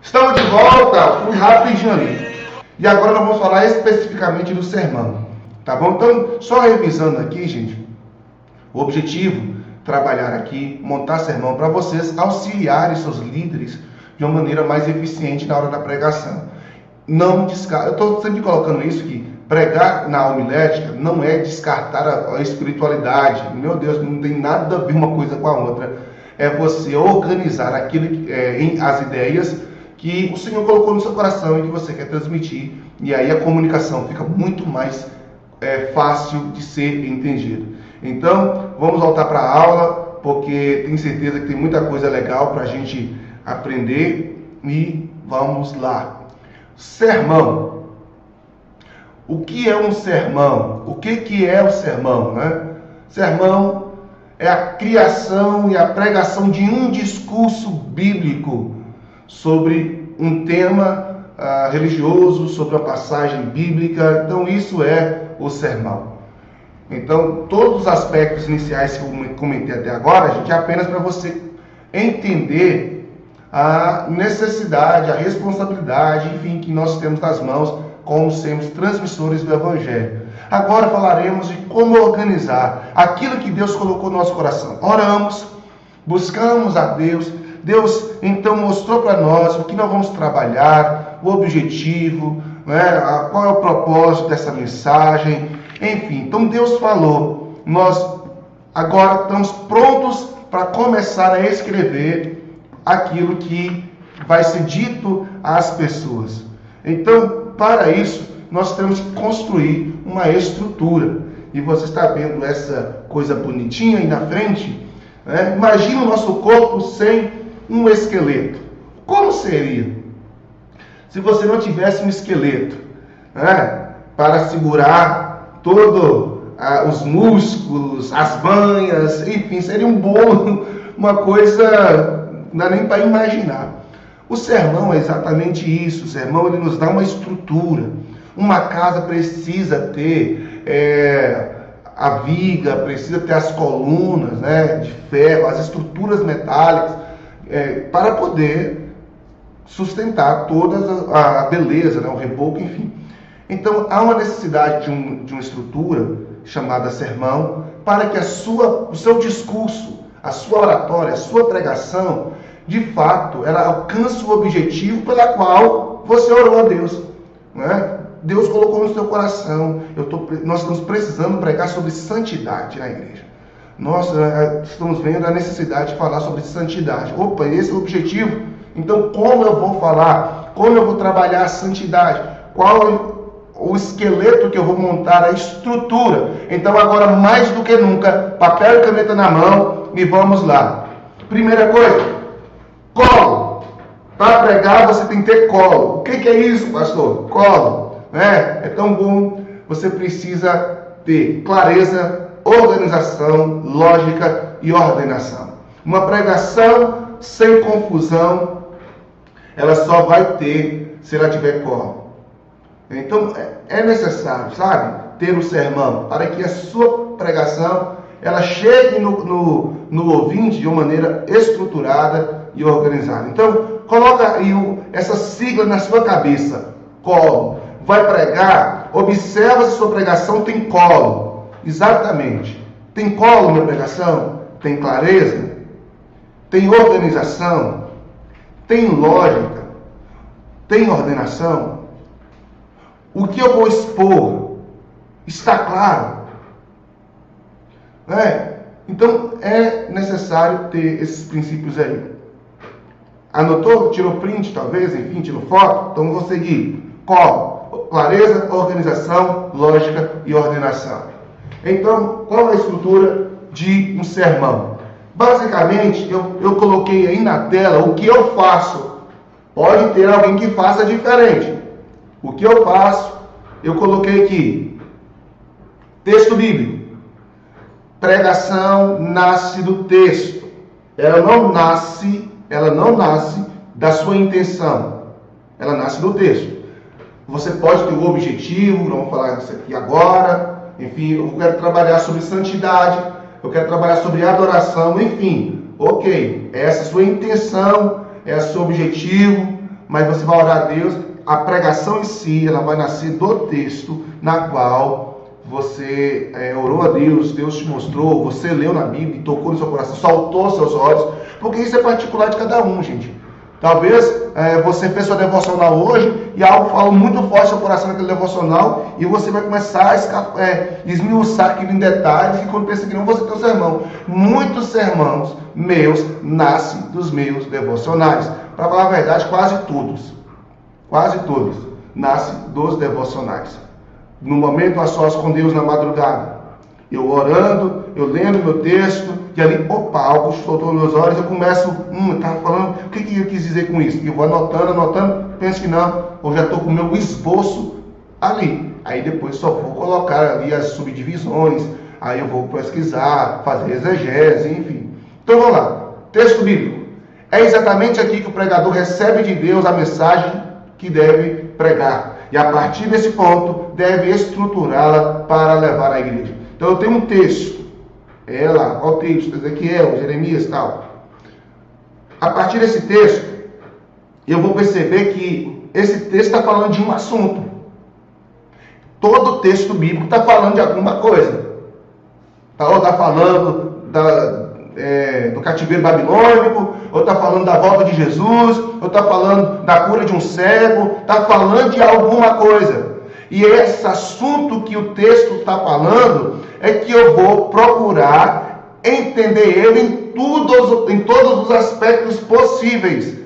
Estamos de volta, fui rapidinho ali. E agora nós vamos falar especificamente do sermão, tá bom? Então, só revisando aqui, gente, o objetivo, trabalhar aqui, montar sermão para vocês auxiliarem seus líderes de uma maneira mais eficiente na hora da pregação. Não descarta, eu estou sempre colocando isso, que pregar na homilética não é descartar a espiritualidade. Meu Deus, não tem nada a ver uma coisa com a outra. É você organizar aquilo, as ideias que o Senhor colocou no seu coração e que você quer transmitir. E aí a comunicação fica muito mais fácil de ser entendida. Então, vamos voltar para a aula, porque tenho certeza que tem muita coisa legal para a gente aprender. E vamos lá. Sermão. O que é um sermão? O que é o sermão, né? Sermão é a criação e a pregação de um discurso bíblico sobre um tema religioso, sobre a passagem bíblica. Então, isso é o sermão. Então, todos os aspectos iniciais que eu comentei até agora, gente, é apenas para você entender a necessidade, a responsabilidade, enfim, que nós temos nas mãos como sermos transmissores do Evangelho. Agora falaremos de como organizar aquilo que Deus colocou no nosso coração. Oramos, buscamos a Deus. Deus então mostrou para nós o que nós vamos trabalhar, o objetivo, né, qual é o propósito dessa mensagem, enfim. Então Deus falou, nós agora estamos prontos para começar a escrever aquilo que vai ser dito às pessoas. Então, para isso, nós temos que construir uma estrutura. E você está vendo essa coisa bonitinha aí na frente? Né? Imagina o nosso corpo sem um esqueleto. Como seria? Se você não tivesse um esqueleto, né, para segurar todos os músculos, as banhas, enfim, seria um bolo, uma coisa... Não dá nem para imaginar. O sermão é exatamente isso. O sermão, ele nos dá uma estrutura. Uma casa precisa ter a viga, precisa ter as colunas, né, de ferro, as estruturas metálicas, para poder sustentar toda a beleza, né, o reboco, enfim. Então, há uma necessidade de uma estrutura chamada sermão, para que o seu discurso, a sua oratória, a sua pregação, de fato, ela alcança o objetivo pela qual você orou a Deus. Né? Deus colocou no seu coração. Nós estamos precisando pregar sobre santidade na igreja. Nós estamos vendo a necessidade de falar sobre santidade. Opa, esse é o objetivo. Então, como eu vou falar? Como eu vou trabalhar a santidade? Qual o esqueleto que eu vou montar, a estrutura? Então, agora, mais do que nunca, papel e caneta na mão e vamos lá. Primeira coisa, colo. Para pregar você tem que ter colo. O que é isso, pastor? Colo. É tão bom. Você precisa ter clareza, organização, lógica e ordenação. Uma pregação sem confusão, ela só vai ter se ela tiver colo. Então é necessário, sabe, ter um sermão para que a sua pregação ela chegue no ouvinte de uma maneira estruturada e organizada. Então, coloca aí essa sigla na sua cabeça. Colo. Vai pregar, observa se a sua pregação tem colo. Exatamente. Tem colo na pregação? Tem clareza? Tem organização? Tem lógica? Tem ordenação? O que eu vou expor está claro? Então, é necessário ter esses princípios aí. Anotou? Tirou print, talvez? Enfim, tirou foto? Então, vou seguir. Colo, clareza, organização, lógica e ordenação. Então, qual é a estrutura de um sermão? Basicamente, eu coloquei aí na tela o que eu faço. Pode ter alguém que faça diferente. O que eu faço, eu coloquei aqui. Texto bíblico. Pregação nasce do texto. Ela não nasce da sua intenção. Ela nasce do texto. Você pode ter o objetivo, não vamos falar disso aqui agora. Enfim, eu quero trabalhar sobre santidade, eu quero trabalhar sobre adoração, enfim. Ok, essa é a sua intenção, é o seu objetivo, mas você vai orar a Deus. A pregação em si, ela vai nascer do texto na qual você orou a Deus, Deus te mostrou, você leu na Bíblia, tocou no seu coração, saltou aos seus olhos, porque isso é particular de cada um, gente. Talvez você fez sua devocional hoje e algo falou muito forte no seu coração naquele devocional e você vai começar a esmiuçar aquilo em detalhes e quando pensa que não, você tem um sermão. Muitos sermãos meus nascem dos meus devocionais. Para falar a verdade, quase todos nascem dos devocionais. No momento a sós com Deus na madrugada, eu orando, eu lendo meu texto, e ali, algo soltou nos meus olhos, eu começo, estava falando, o que eu quis dizer com isso? E eu vou anotando, penso que não, eu já estou com o meu esboço ali. Aí depois só vou colocar ali as subdivisões, aí eu vou pesquisar, fazer exegese, enfim. Então vamos lá, texto bíblico. É exatamente aqui que o pregador recebe de Deus a mensagem que deve pregar. E a partir desse ponto, deve estruturá-la para levar à igreja. Então eu tenho um texto. Qual texto? Ezequiel, Jeremias e tal. A partir desse texto, eu vou perceber que esse texto está falando de um assunto. Todo texto bíblico está falando de alguma coisa. Ou está falando do cativeiro babilônico, ou está falando da volta de Jesus, ou está falando da cura de um cego, está falando de alguma coisa. E esse assunto que o texto está falando é que eu vou procurar entender ele em todos os aspectos possíveis,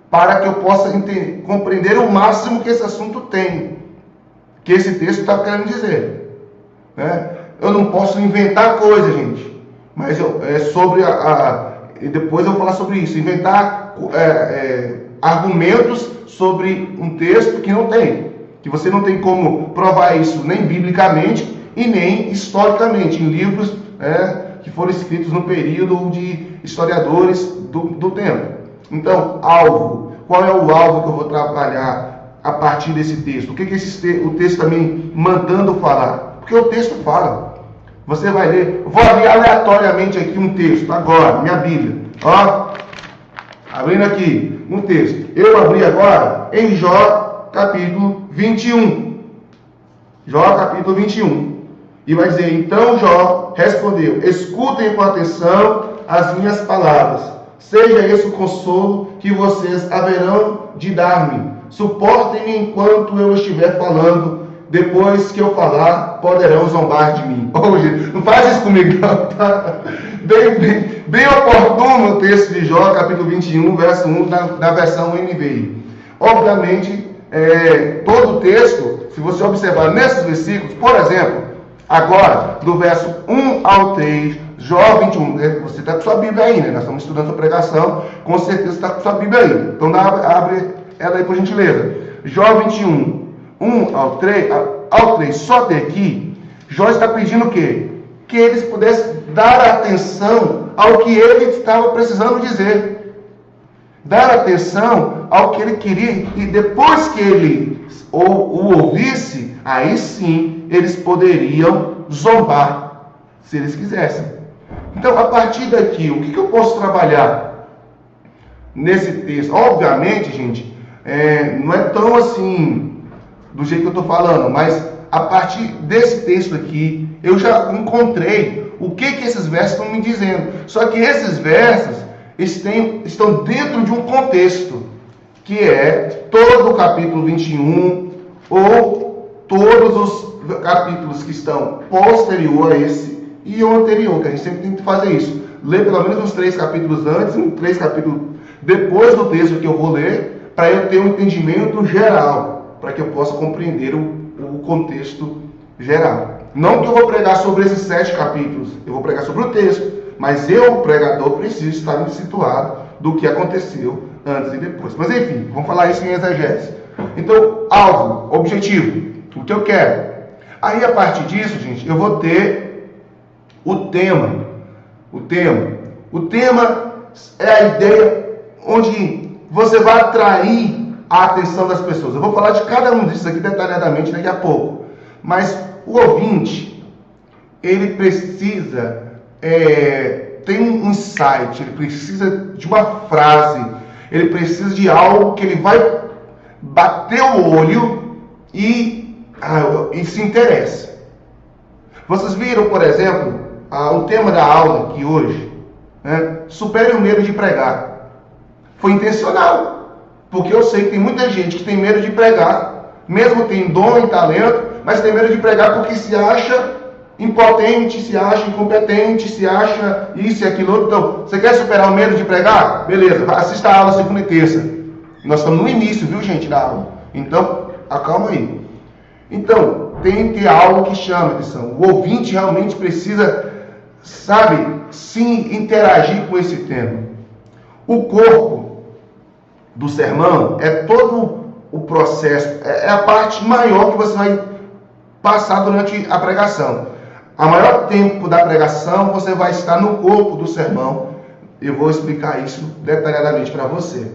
para que eu possa compreender o máximo que esse assunto tem, que esse texto está querendo dizer. Né? Eu não posso inventar coisa, gente, mas e depois eu vou falar sobre isso, inventar argumentos sobre um texto que não tem. Que você não tem como provar isso nem biblicamente e nem historicamente, em livros que foram escritos no período de historiadores do tempo. Então, alvo. Qual é o alvo que eu vou trabalhar a partir desse texto? O que o texto está me mandando falar? Porque o texto fala. Você vai ler, vou abrir aleatoriamente aqui um texto, agora, minha Bíblia. Abrindo aqui um texto. Eu abri agora em Jó, capítulo 21. Jó, capítulo 21. E vai dizer, então Jó respondeu, escutem com atenção as minhas palavras. Seja esse o consolo que vocês haverão de dar-me. Suportem-me enquanto eu estiver falando. Depois que eu falar, poderão zombar de mim. Gente, não faz isso comigo, não, tá? Bem oportuno o texto de Jó, capítulo 21, verso 1, na versão NVI. Obviamente, todo o texto, se você observar nesses versículos, por exemplo, agora, do verso 1 ao 3, Jó 21, você está com sua Bíblia aí, né? Nós estamos estudando sua pregação, com certeza você está com sua Bíblia aí. Então, abre ela aí, por gentileza. Jó 21, 1 ao 3, só até aqui, Jó está pedindo o quê? Que eles pudessem dar atenção ao que ele estava precisando dizer. Dar atenção ao que ele queria, e depois que ele o ouvisse, aí sim eles poderiam zombar, se eles quisessem. Então, a partir daqui, o que eu posso trabalhar nesse texto? Obviamente, gente, não é tão assim do jeito que eu estou falando, mas a partir desse texto aqui, eu já encontrei o que esses versos estão me dizendo. Só que esses versos estão dentro de um contexto, que é todo o capítulo 21, ou todos os capítulos que estão posterior a esse e o anterior, que a gente sempre tem que fazer isso. Ler pelo menos uns 3 capítulos antes e 3 capítulos depois do texto que eu vou ler, para eu ter um entendimento geral, para que eu possa compreender o contexto geral. Não que eu vou pregar sobre esses 7 capítulos, eu vou pregar sobre o texto, mas eu, pregador, preciso estar me situado do que aconteceu antes e depois. Mas enfim, vamos falar isso em exegese. Então, alvo, objetivo, o que eu quero. Aí, a partir disso, gente, eu vou ter o tema. O tema é a ideia onde você vai atrair a atenção das pessoas. Eu vou falar de cada um desses aqui detalhadamente daqui a pouco. Mas o ouvinte, ele precisa ter um insight, ele precisa de uma frase, ele precisa de algo que ele vai bater o olho e se interessa. Vocês viram, por exemplo, o tema da aula aqui hoje, né? Supere o medo de pregar. Foi intencional, porque eu sei que tem muita gente que tem medo de pregar, mesmo tem dom e talento, mas tem medo de pregar porque se acha impotente, se acha incompetente, se acha isso e aquilo outro. Então, você quer superar o medo de pregar? Beleza, assista a aula segunda e terça. Nós estamos no início, viu, gente, da aula. Então, acalma aí. Então, tem que ter algo que chama atenção. O ouvinte realmente precisa, sim, interagir com esse tema. O corpo do sermão é todo o processo, é a parte maior que você vai passar durante a pregação. A maior tempo da pregação você vai estar no corpo do sermão. Eu vou explicar isso detalhadamente para você.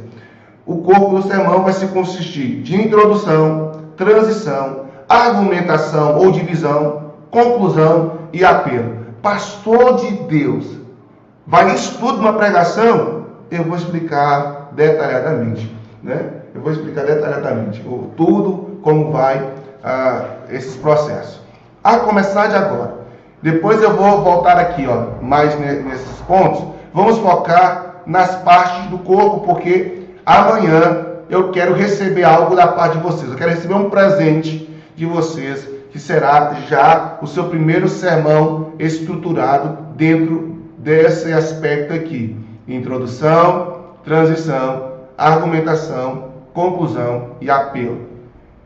O corpo do sermão vai se consistir de introdução, transição, argumentação ou divisão, conclusão e apelo. Pastor de Deus, vai isso tudo numa pregação? Eu vou explicar detalhadamente, né? Eu vou explicar detalhadamente tudo, como vai esses processos. A começar de agora. Depois eu vou voltar aqui, mais nesses pontos. Vamos focar nas partes do corpo, porque amanhã eu quero receber algo da parte de vocês. Eu quero receber um presente de vocês, que será já o seu primeiro sermão estruturado dentro desse aspecto aqui. Introdução, transição, argumentação, conclusão e apelo.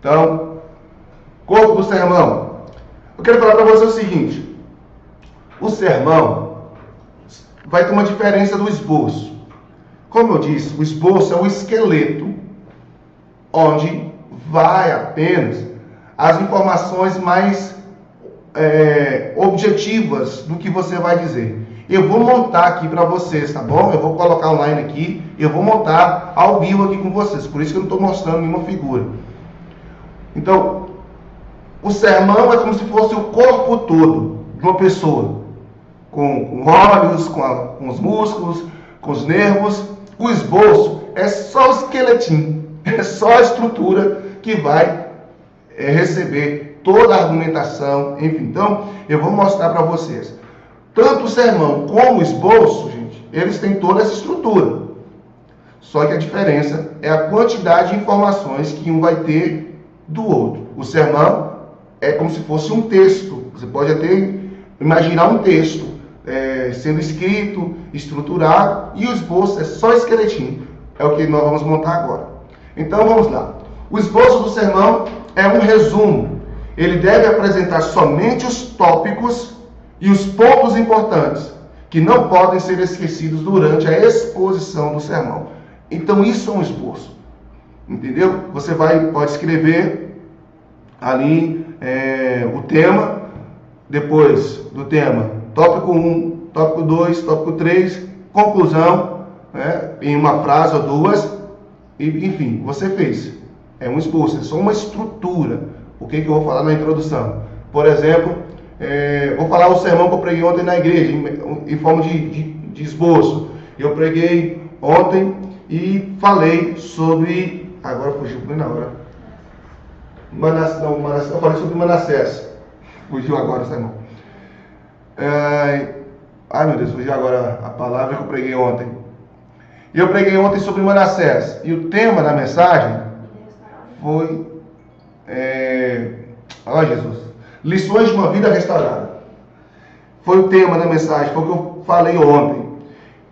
Então, corpo do sermão. Eu quero falar para você o seguinte. O sermão vai ter uma diferença do esboço. Como eu disse, o esboço é o esqueleto, onde vai apenas as informações mais objetivas do que você vai dizer. Eu vou montar aqui para vocês, tá bom? Eu vou colocar online aqui, eu vou montar ao vivo aqui com vocês. Por isso que eu não estou mostrando nenhuma figura. Então, o sermão é como se fosse o corpo todo de uma pessoa. Com olhos, com os músculos, com os nervos. O esboço é só o esqueletinho, é só a estrutura que vai receber toda a argumentação, enfim. Então, eu vou mostrar para vocês. Tanto o sermão como o esboço, gente, eles têm toda essa estrutura. Só que a diferença é a quantidade de informações que um vai ter do outro. O sermão é como se fosse um texto. Você pode até imaginar um texto sendo escrito, estruturado, e o esboço é só esqueletinho. É o que nós vamos montar agora. Então vamos lá. O esboço do sermão é um resumo. Ele deve apresentar somente os tópicos e os pontos importantes, que não podem ser esquecidos durante a exposição do sermão. Então isso é um esboço. Entendeu? Você pode escrever ali o tema, depois do tema, tópico 1, tópico 2, tópico 3, conclusão, em uma frase ou duas, e, enfim, você fez. É um esboço, é só uma estrutura. O que eu vou falar na introdução? Por exemplo, vou falar o sermão que eu preguei ontem na igreja, em forma de esboço. Eu preguei ontem e falei sobre... Agora fugiu bem na hora. Eu falei sobre Manassés. Fugiu agora o sermão. Ai meu Deus, fugiu agora a palavra que eu preguei ontem. Eu preguei ontem sobre Manassés. E o tema da mensagem foi... Jesus. Lições de uma vida restaurada. Foi o tema da mensagem, foi o que eu falei ontem.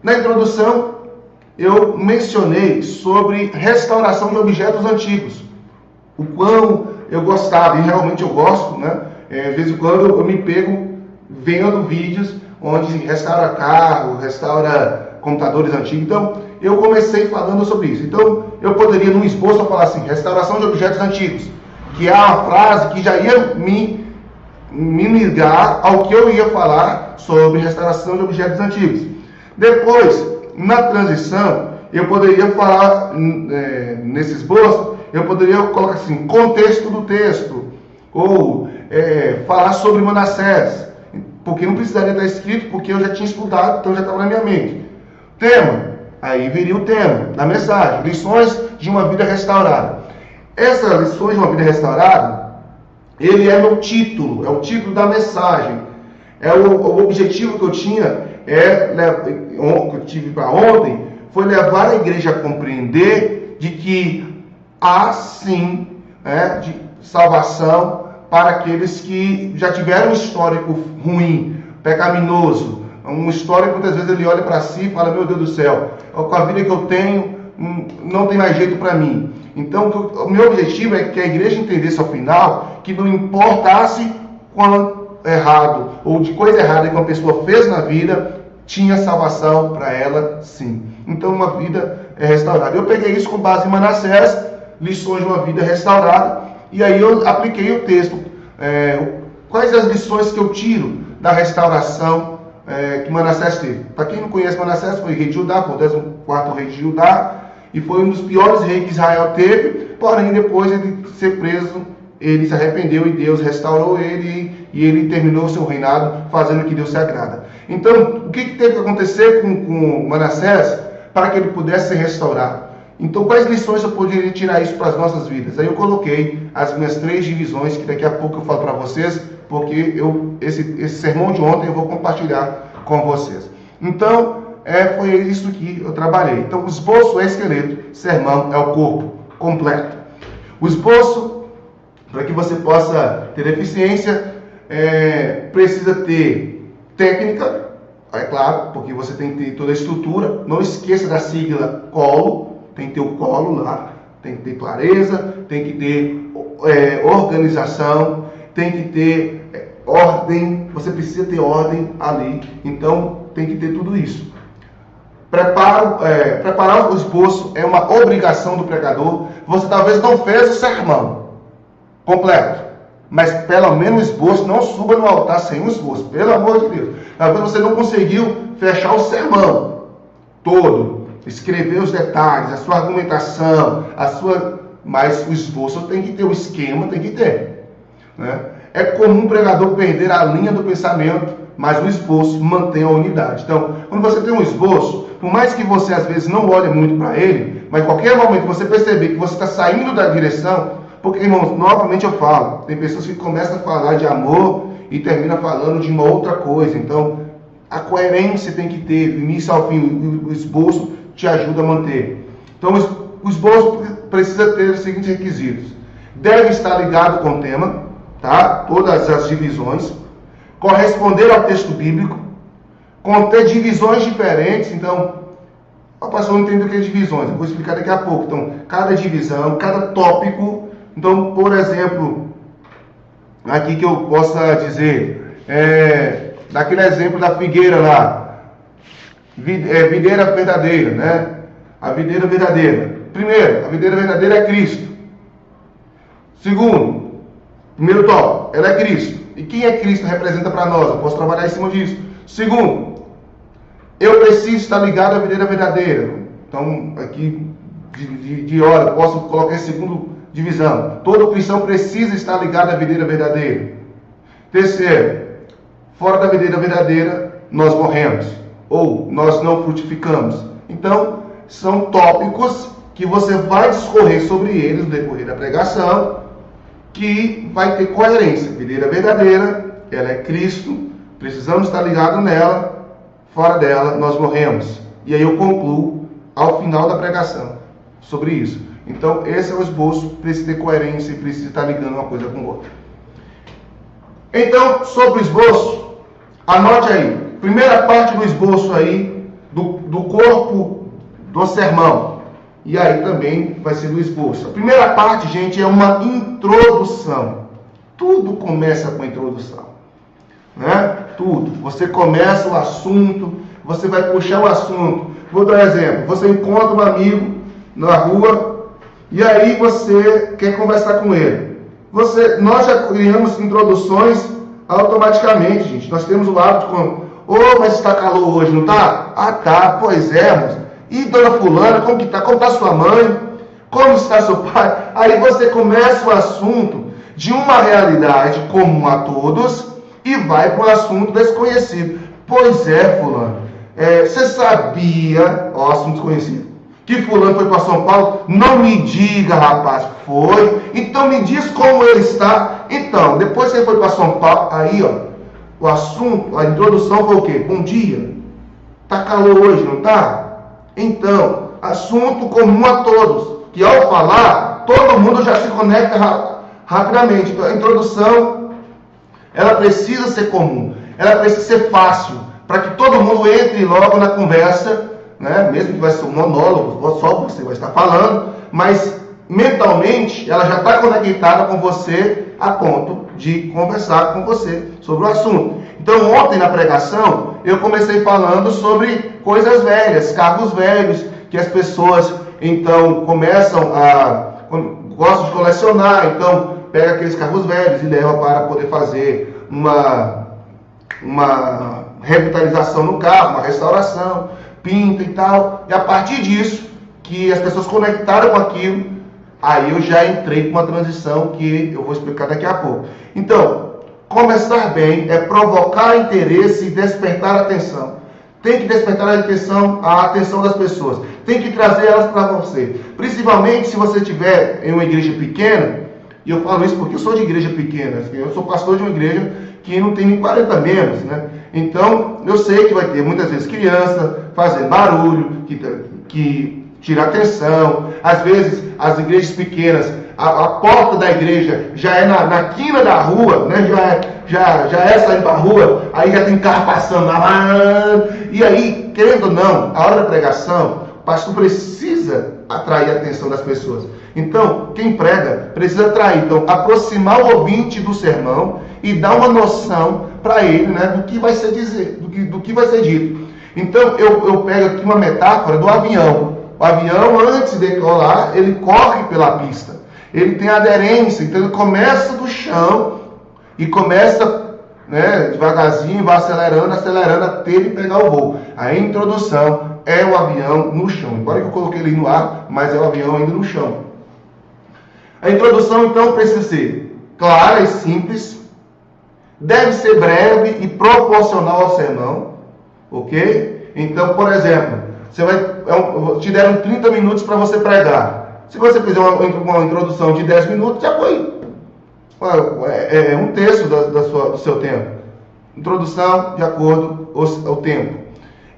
Na introdução, eu mencionei sobre restauração de objetos antigos. O quão eu gostava, e realmente eu gosto, né? De vez em quando eu me pego vendo vídeos onde restaura carro, restaura computadores antigos. Então, eu comecei falando sobre isso. Então, eu poderia, num esboço, falar assim, restauração de objetos antigos, que é uma frase que já ia me ligar ao que eu ia falar sobre restauração de objetos antigos. Depois, na transição, eu poderia falar, nesse esboço, eu poderia colocar assim, contexto do texto, ou falar sobre Manassés, porque não precisaria estar escrito, porque eu já tinha estudado, então já estava na minha mente. Tema, aí viria o tema da mensagem, lições de uma vida restaurada. Essa Lições de uma Vida Restaurada, ele é o título da mensagem. O objetivo que eu tinha, que eu tive para ontem, foi levar a igreja a compreender de que há sim de salvação para aqueles que já tiveram um histórico ruim, pecaminoso, um histórico que muitas vezes ele olha para si e fala: meu Deus do céu, com a vida que eu tenho, não tem mais jeito para mim. Então, o meu objetivo é que a igreja entendesse ao final que não importasse quão errado ou de coisa errada que uma pessoa fez na vida, tinha salvação para ela sim. Então, uma vida restaurada. Eu peguei isso com base em Manassés, Lições de uma Vida Restaurada, e aí eu apliquei o texto. Quais as lições que eu tiro da restauração que Manassés teve? Para quem não conhece, Manassés foi rei de Judá, foi o 14º rei de Judá, e foi um dos piores reis que Israel teve. Porém, depois de ser preso, ele se arrependeu e Deus restaurou ele, e ele terminou seu reinado fazendo o que Deus se agrada. Então, o que teve que acontecer com Manassés para que ele pudesse ser restaurado? Então, quais lições eu poderia tirar isso para as nossas vidas? Aí eu coloquei as minhas 3 divisões, que daqui a pouco eu falo para vocês, porque esse sermão de ontem eu vou compartilhar com vocês. Então, foi isso que eu trabalhei. Então, o esboço é esqueleto, sermão é o corpo completo. O esboço, para que você possa ter eficiência, precisa ter técnica, é claro, porque você tem que ter toda a estrutura. Não esqueça da sigla COLO, tem que ter o colo lá, tem que ter clareza, tem que ter organização, tem que ter ordem, você precisa ter ordem ali, então tem que ter tudo isso. Preparar o esboço é uma obrigação do pregador. Você talvez não fez o sermão completo, mas pelo menos o esboço. Não suba no altar sem o esboço, pelo amor de Deus. Talvez você não conseguiu fechar o sermão todo, escrever os detalhes, a sua argumentação, mas o esboço tem que ter, o esquema tem que ter, né? É comum o pregador perder a linha do pensamento, mas o esboço mantém a unidade. Então, quando você tem um esboço, por mais que você às vezes não olhe muito para ele, mas em qualquer momento que você perceber que você está saindo da direção, porque, irmãos, novamente eu falo, tem pessoas que começam a falar de amor e terminam falando de uma outra coisa. Então, a coerência tem que ter, do início ao fim, o esboço te ajuda a manter. Então, o esboço precisa ter os seguintes requisitos: deve estar ligado com o tema, tá? Todas as divisões, corresponder ao texto bíblico, conter divisões diferentes. Então, o pastor não entende o que é divisões, eu vou explicar daqui a pouco. Então, cada divisão, cada tópico. Então, por exemplo, aqui que eu possa dizer, daquele exemplo da figueira lá, videira verdadeira, né? A videira verdadeira. Primeiro, a videira verdadeira é Cristo. Segundo, primeiro tópico, ela é Cristo. E quem é Cristo representa para nós? Eu posso trabalhar em cima disso. Segundo, eu preciso estar ligado à videira verdadeira. Então, aqui de hora, posso colocar em segundo divisão. Todo cristão precisa estar ligado à videira verdadeira. Terceiro, fora da videira verdadeira, nós morremos. Ou nós não frutificamos. Então, são tópicos que você vai discorrer sobre eles no decorrer da pregação, que vai ter coerência. Videira verdadeira, ela é Cristo, precisamos estar ligados nela, fora dela nós morremos. E aí eu concluo ao final da pregação sobre isso. Então esse é o esboço, precisa ter coerência e precisa estar ligando uma coisa com outra. Então, sobre o esboço, anote aí, primeira parte do esboço aí, do corpo do sermão. E aí também vai ser do esboço. A primeira parte, gente, é uma introdução. Tudo começa com a introdução, né? Tudo. Você começa o assunto, você vai puxar o assunto. Vou dar um exemplo. Você encontra um amigo na rua e aí você quer conversar com ele. Nós já criamos introduções automaticamente, gente. Nós temos o hábito de mas está calor hoje, não está? Ah, tá. Pois é, moço. E dona fulana, como que tá? Como está sua mãe? Como está seu pai? Aí você começa o assunto de uma realidade comum a todos e vai para um assunto desconhecido. Pois é, fulano. Você sabia, assunto desconhecido, que fulano foi para São Paulo? Não me diga, rapaz. Foi. Então me diz como ele está. Então, depois que ele foi para São Paulo, aí, ó, o assunto, a introdução foi o quê? Bom dia. Tá calor hoje, não tá? Então, assunto comum a todos, que ao falar, todo mundo já se conecta rapidamente. Então, a introdução, ela precisa ser comum, ela precisa ser fácil, para que todo mundo entre logo na conversa, né? Mesmo que vai ser um monólogo, só você vai estar falando, mas mentalmente ela já está conectada com você a ponto de conversar com você sobre o assunto. Então, ontem na pregação, eu comecei falando sobre coisas velhas, carros velhos, que as pessoas, então, gostam de colecionar, então, pega aqueles carros velhos e leva para poder fazer uma revitalização no carro, uma restauração, pinta e tal. E a partir disso, que as pessoas conectaram com aquilo, aí eu já entrei com uma transição que eu vou explicar daqui a pouco. Então, começar bem é provocar interesse e despertar atenção. Tem que despertar a atenção das pessoas. Tem que trazer elas para você. Principalmente se você estiver em uma igreja pequena, e eu falo isso porque eu sou de igreja pequena, eu sou pastor de uma igreja que não tem nem 40 membros, né? Então, eu sei que vai ter muitas vezes criança fazendo barulho, que tira atenção. Às vezes, as igrejas pequenas, a porta da igreja já é na quina da rua, né? Já é saindo para a rua, aí já tem carro passando lá. E aí, querendo ou não, a hora da pregação, o pastor precisa atrair a atenção das pessoas. Então, quem prega precisa atrair, então, aproximar o ouvinte do sermão e dar uma noção para ele, né, do que vai ser do que vai ser dito. Então, eu pego aqui uma metáfora do avião. O avião, antes de decolar, ele corre pela pista. Ele tem aderência, então ele começa do chão e começa, né, devagarzinho, vai acelerando até ele pegar o voo. A introdução é o avião no chão. Embora que eu coloquei ele no ar, mas é o avião ainda no chão. A introdução, então, precisa ser clara e simples, deve ser breve e proporcional ao sermão, ok? Então, por exemplo, te deram 30 minutos para você pregar. Se você fizer uma introdução de 10 minutos, já foi. É um terço do seu tempo. Introdução de acordo ao tempo.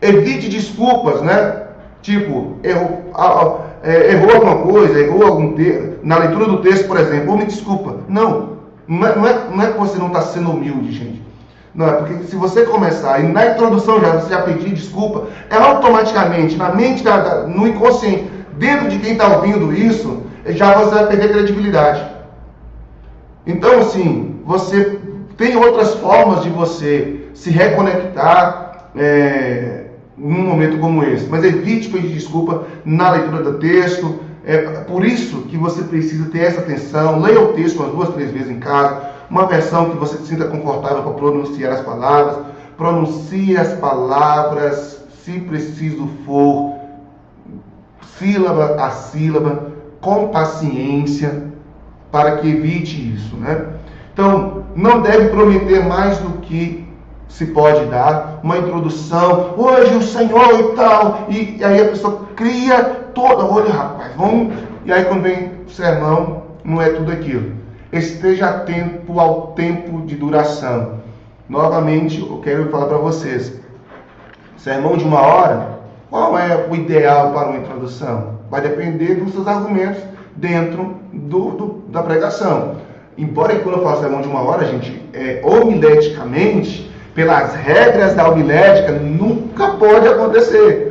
Evite desculpas, né? Tipo, errou alguma coisa, errou algum texto. Na leitura do texto, por exemplo, me desculpa. Não é que você não está sendo humilde, gente. Não, é porque se você começar, e na introdução você já pedir desculpa, é automaticamente, na mente, no inconsciente, dentro de quem está ouvindo isso, já você vai perder credibilidade. Então, assim, você tem outras formas de você se reconectar num momento como esse. Mas evite pedir desculpa na leitura do texto. É por isso que você precisa ter essa atenção. Leia o texto umas 2, 3 vezes em casa. Uma versão que você se sinta confortável para pronunciar as palavras. Pronuncie as palavras, se preciso for, sílaba a sílaba, com paciência, para que evite isso, né? Então, não deve prometer mais do que se pode dar. Uma introdução, hoje o Senhor e tal, e aí a pessoa cria toda, olha rapaz, vamos, e aí quando vem o sermão, não é tudo aquilo. Esteja atento ao tempo de duração. Novamente, eu quero falar para vocês, sermão de 1 hora, qual é o ideal para uma introdução? Vai depender dos seus argumentos dentro da pregação. Embora quando eu falo sermão de 1 hora, gente, homileticamente, pelas regras da homilética, nunca pode acontecer.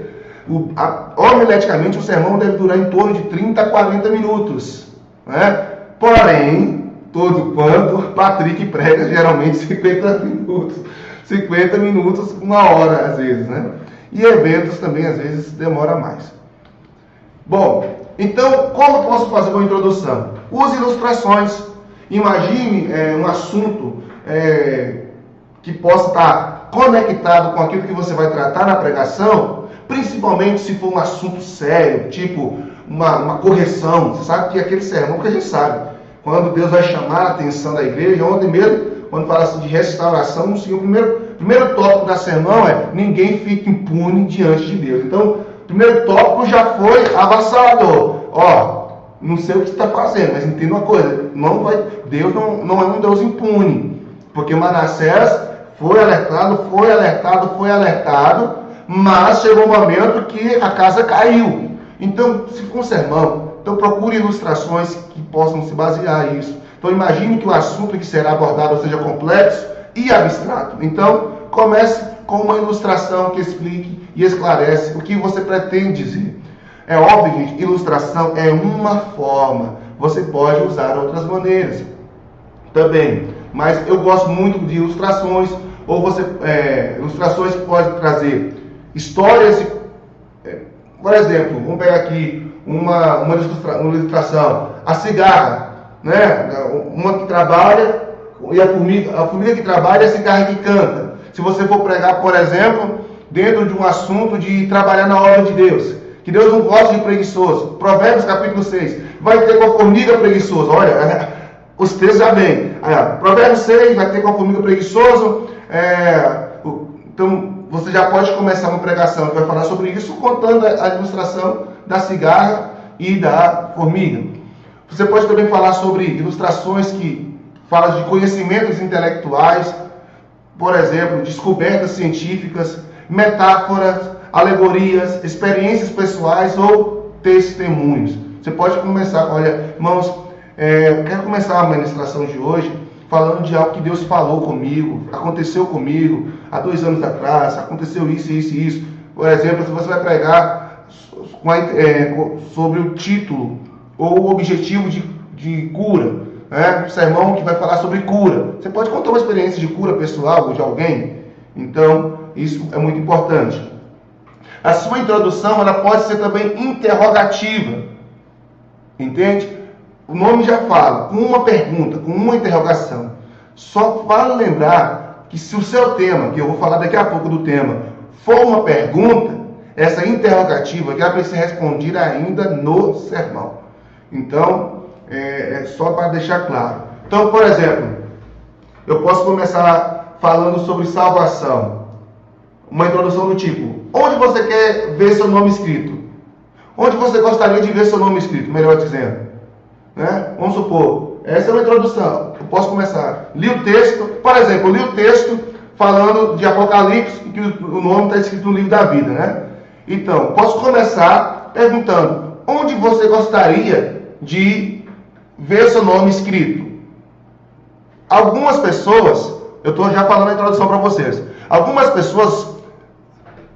Homileticamente, o sermão deve durar em torno de 30 a 40 minutos. Né? Porém, todo quanto Patrick prega, geralmente 50 minutos. 50 minutos, 1 hora, às vezes, né? E eventos também, às vezes, demora mais. Bom, então, como eu posso fazer uma introdução? Use ilustrações. Imagine um assunto que possa estar conectado com aquilo que você vai tratar na pregação, principalmente se for um assunto sério, tipo uma correção. Você sabe que é aquele sermão que a gente sabe. Quando Deus vai chamar a atenção da igreja, ontem mesmo, quando fala assim de restauração, o primeiro tópico da sermão é: ninguém fica impune diante de Deus. Então, primeiro tópico já foi avassalador. Ó, não sei o que está fazendo, mas entenda uma coisa: Deus não é um Deus impune, porque Manassés foi alertado, mas chegou um momento que a casa caiu. Então, se for um sermão, então procure ilustrações que possam se basear nisso. Então, imagine que o assunto que será abordado seja complexo e abstrato. Então, comece com uma ilustração que explique e esclarece o que você pretende dizer. É óbvio, gente, ilustração é uma forma. Você pode usar outras maneiras também. Mas eu gosto muito de ilustrações. Ou ilustrações que podem trazer histórias. Por exemplo, vamos pegar aqui uma ilustração. A cigarra, né? Uma que trabalha e a formiga que trabalha e a cigarra que canta. Se você for pregar, por exemplo, dentro de um assunto de trabalhar na obra de Deus, que Deus não gosta de preguiçoso. Provérbios capítulo 6. Vai ter com a formiga preguiçosa. Olha, os textos já vêm. Provérbios 6, vai ter com a formiga preguiçoso. Então, você já pode começar uma pregação que vai falar sobre isso, contando a ilustração da cigarra e da formiga. Você pode também falar sobre ilustrações que falam de conhecimentos intelectuais, por exemplo, descobertas científicas, metáforas, alegorias, experiências pessoais ou testemunhos. Você pode começar, olha, irmãos, eu quero começar a ministração de hoje falando de algo que Deus falou comigo, aconteceu comigo há 2 anos atrás, aconteceu isso, isso e isso. Por exemplo, se você vai pregar sobre o título ou o objetivo de cura, né? Um sermão que vai falar sobre cura. Você pode contar uma experiência de cura pessoal ou de alguém? Então, isso é muito importante. A sua introdução, ela pode ser também interrogativa. Entende? O nome já fala, com uma pergunta, com uma interrogação. Só vale lembrar que se o seu tema, que eu vou falar daqui a pouco do tema, for uma pergunta, essa interrogativa já vai ser respondida ainda no sermão. Então, é só para deixar claro. Então, por exemplo, eu posso começar falando sobre salvação. Uma introdução do tipo: onde você quer ver seu nome escrito? Onde você gostaria de ver seu nome escrito, melhor dizendo? Né? Vamos supor, essa é uma introdução. Eu posso começar. Li o texto, por exemplo, li o texto falando de Apocalipse, que o nome está escrito no livro da vida, né? Então, posso começar perguntando: onde você gostaria de ver seu nome escrito? Algumas pessoas, eu estou já falando a introdução para vocês, algumas pessoas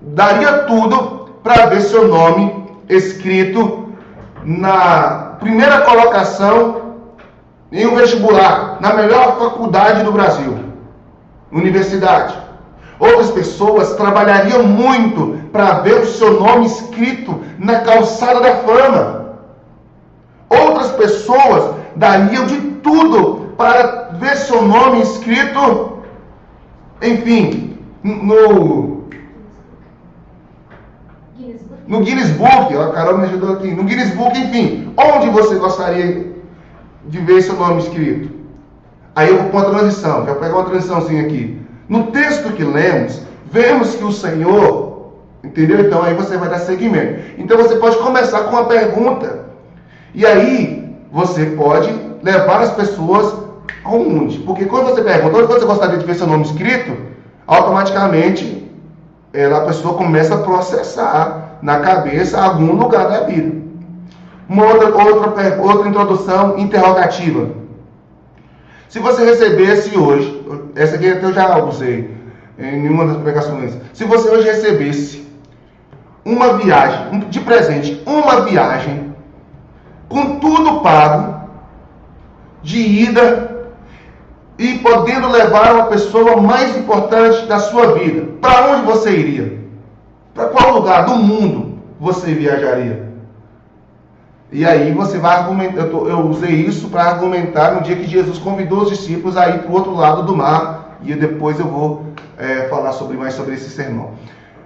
daria tudo para ver seu nome escrito na primeira colocação em um vestibular, na melhor faculdade do Brasil, universidade. Outras pessoas trabalhariam muito para ver o seu nome escrito na calçada da fama. Outras pessoas dariam de tudo para ver seu nome escrito, enfim, no Guinness Book. A Carol me ajudou aqui. No Guinness Book, enfim. Onde você gostaria de ver seu nome escrito? Aí eu vou para uma transição. Já vou pegar uma transiçãozinha aqui. No texto que lemos, vemos que o Senhor, entendeu? Então aí você vai dar seguimento. Então você pode começar com uma pergunta. E aí você pode levar as pessoas aonde? Porque quando você pergunta onde você gostaria de ver seu nome escrito, automaticamente a pessoa começa a processar na cabeça algum lugar da vida. Uma outra introdução interrogativa. Se você recebesse hoje, essa aqui eu já usei em nenhuma das pregações. Se você hoje recebesse uma viagem, de presente, uma viagem com tudo pago, de ida, e podendo levar uma pessoa mais importante da sua vida, para onde você iria? Para qual lugar do mundo você viajaria? E aí você vai argumentar. Eu usei isso para argumentar no dia que Jesus convidou os discípulos a ir para o outro lado do mar. E depois eu vou falar mais sobre esse sermão.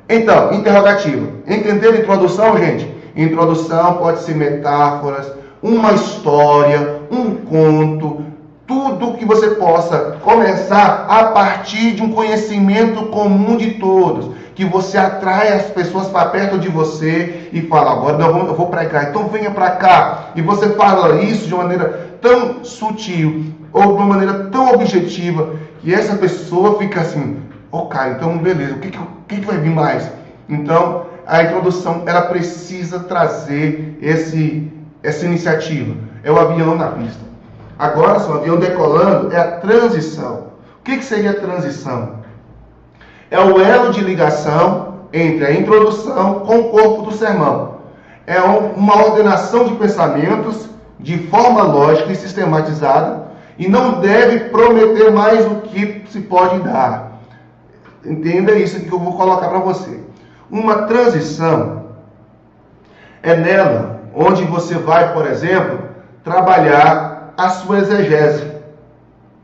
Então, interrogativa. Entenderam a introdução, gente? Introdução pode ser metáforas, uma história, um conto, tudo que você possa começar a partir de um conhecimento comum de todos, que você atrai as pessoas para perto de você e fala, agora eu vou pregar, então venha para cá. E você fala isso de uma maneira tão sutil, ou de uma maneira tão objetiva, que essa pessoa fica assim, ok, então beleza, o que vai vir mais? Então, a introdução, ela precisa trazer essa iniciativa. É o avião na pista. Agora, se o avião decolando, é a transição. O que seria a transição? É o elo de ligação entre a introdução com o corpo do sermão. É uma ordenação de pensamentos de forma lógica e sistematizada e não deve prometer mais do que se pode dar. Entenda isso que eu vou colocar para você. Uma transição é nela onde você vai, por exemplo, trabalhar a sua exegese.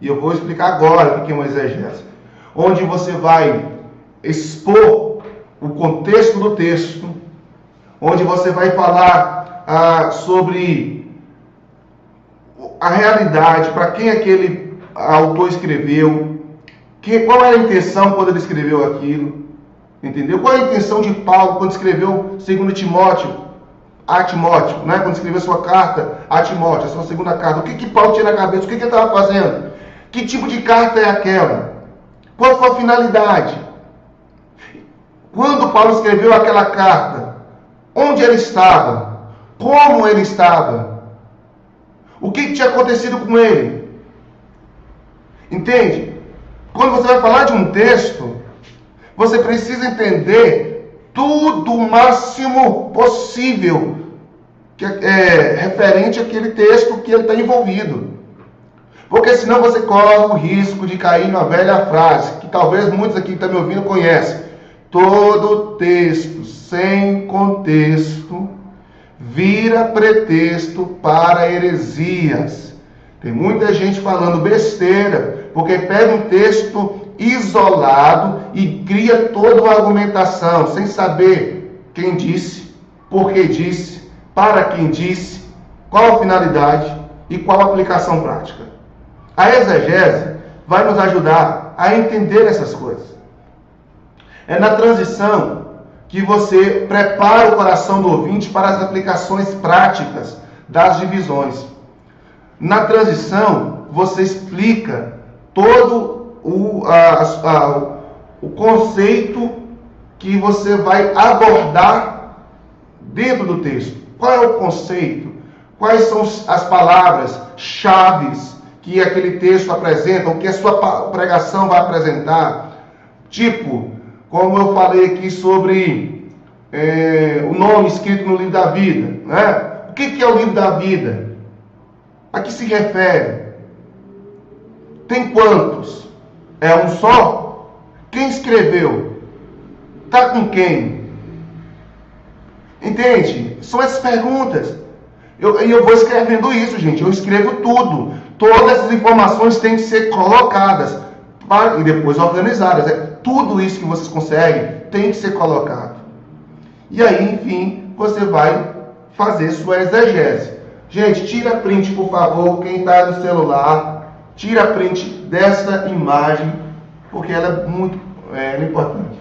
E eu vou explicar agora o que é uma exegese. Onde você vai expor o contexto do texto, onde você vai falar sobre a realidade, para quem aquele autor escreveu, qual era a intenção quando ele escreveu aquilo, entendeu? Qual é a intenção de Paulo quando escreveu 2 Timóteo, a Timóteo, né? Quando escreveu sua carta a Timóteo, a sua segunda carta, o que Paulo tinha na cabeça, o que ele estava fazendo? Que tipo de carta é aquela? Qual foi a finalidade? Quando Paulo escreveu aquela carta, onde ele estava? Como ele estava? O que tinha acontecido com ele? Entende? Quando você vai falar de um texto, você precisa entender tudo o máximo possível que é referente àquele texto que ele está envolvido. Porque senão você corre o risco de cair numa velha frase, que talvez muitos aqui que estão me ouvindo conhecem. Todo texto sem contexto vira pretexto para heresias. Tem muita gente falando besteira, porque pega um texto isolado e cria toda uma argumentação, sem saber quem disse, por que disse, para quem disse, qual a finalidade e qual a aplicação prática. A exegese vai nos ajudar a entender essas coisas. É na transição que você prepara o coração do ouvinte para as aplicações práticas das divisões. Na transição, você explica todo o conceito que você vai abordar dentro do texto. Qual é o conceito? Quais são as palavras-chaves que aquele texto apresenta, o que a sua pregação vai apresentar? Tipo, como eu falei aqui sobre o nome escrito no livro da vida, né? O que é o livro da vida? A que se refere? Tem quantos? É um só? Quem escreveu? Está com quem? Entende? São essas perguntas. Eu vou escrevendo isso, gente. Eu escrevo tudo. Todas essas informações têm que ser colocadas e depois organizadas. Tudo isso que vocês conseguem tem que ser colocado. E aí, enfim, você vai fazer sua exegese. Gente, tira print, por favor. Quem está no celular, tira print dessa imagem, porque ela é muito importante.